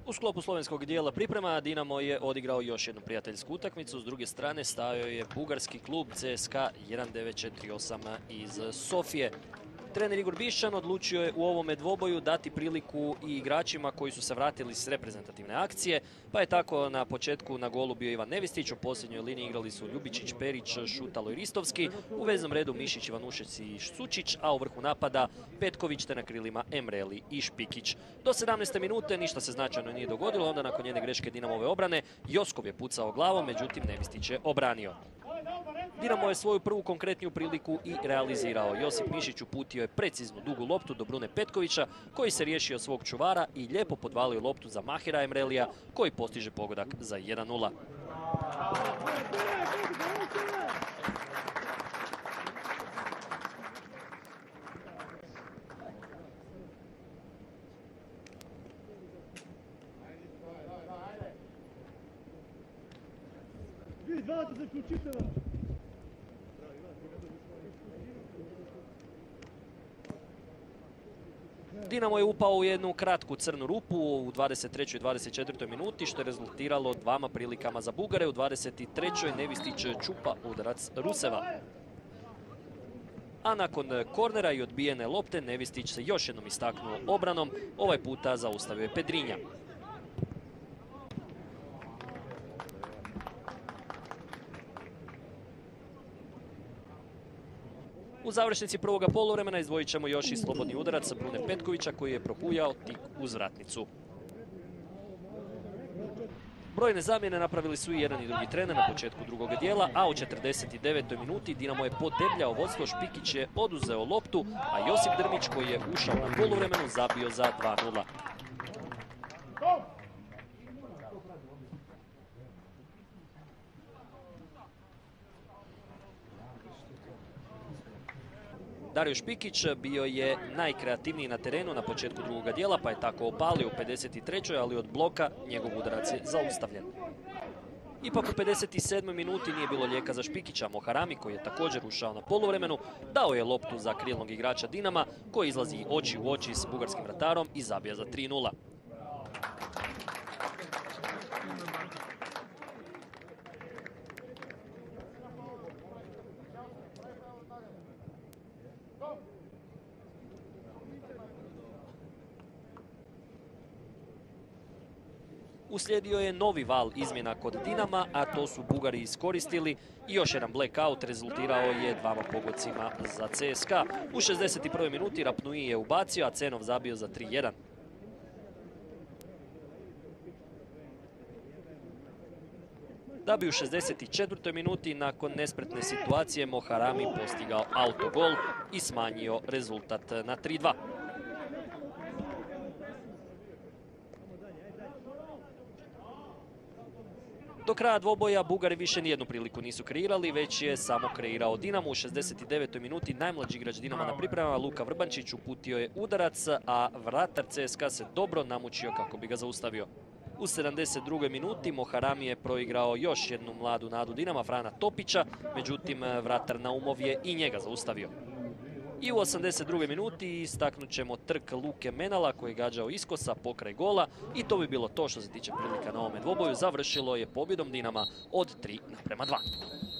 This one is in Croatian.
U sklopu slovenskog dijela priprema Dinamo je odigrao još jednu prijateljsku utakmicu. S druge strane stajao je bugarski klub CSKA 1948 iz Sofije. Trener Igor Bišćan odlučio je u ovome dvoboju dati priliku i igračima koji su se vratili s reprezentativne akcije, pa je tako na početku na golu bio Ivan Nevistić, u posljednjoj liniji igrali su Ljubičić, Perić, Šutalo i Ristovski, u veznom redu Mišić, Ivanušec i Sučić, a u vrhu napada Petković te na krilima Emreli i Špikić. Do 17. minute ništa se značajno nije dogodilo, onda nakon jedne greške Dinamove obrane Joskov je pucao glavom, međutim Nevistić je obranio. Dinamo je svoju prvu konkretniju priliku i realizirao. Josip Mišić uputio je preciznu dugu loptu do Brune Petkovića, koji se riješio svog čuvara i lijepo podvalio loptu za Mahira Emrelija, koji postiže pogodak za 1:0. Dinamo je upao u jednu kratku crnu rupu u 23. i 24. minuti, što je rezultiralo dvama prilikama za Bugare. U 23. Nevistić čupa udarac Ruseva. A nakon kornera i odbijene lopte, Nevistić se još jednom istaknuo obranom, ovaj puta zaustavio je Pedrinja. U završnici prvoga poluvremena izdvojit ćemo još i slobodni udarac Brune Petkovića, koji je prohujao tik uz vratnicu. Brojne zamjene napravili su i jedan i drugi trener na početku drugog dijela, a u 49. minuti Dinamo je podebljao vodstvo, Špikić je oduzeo loptu, a Josip Drmić, koji je ušao na poluvremenu, zabio za 2:0. Dario Špikić bio je najkreativniji na terenu na početku drugoga dijela, pa je tako opalio u 53. ali od bloka njegov udarac je zaustavljen. Ipak u 57. minuti nije bilo lijeka za Špikića. Moharami, koji je također ušao na poluvremenu, dao je loptu za krilnog igrača Dinama, koji izlazi oči u oči s bugarskim vratarom i zabija za 3:0. Uslijedio je novi val izmjena kod Dinama, a to su Bugari iskoristili i još jedan blackout rezultirao je dvama pogodcima za CSKA. U 61. minuti Rapnui je ubacio, a Cenov zabio za 3:1. Da bi u 64. minuti nakon nespretne situacije Moharami postigao autogol i smanjio rezultat na 3:2. Do kraja dvoboja Bugari više nijednu priliku nisu kreirali, već je samo kreirao Dinamo. U 69. minuti najmlađi igrač Dinama na pripremama Luka Vrbančić uputio je udarac, a vratar CSKA se dobro namučio kako bi ga zaustavio. U 72. minuti Moharami je proigrao još jednu mladu nadu Dinama, Frana Topića, međutim vratar Naumov je i njega zaustavio. I u 82. minuti istaknut ćemo trk Luke Menala, koji je gađao iskosa pokraj gola, i to bi bilo to što se tiče prilika na ovome dvoboju. Završilo je pobjedom Dinama od 3:2.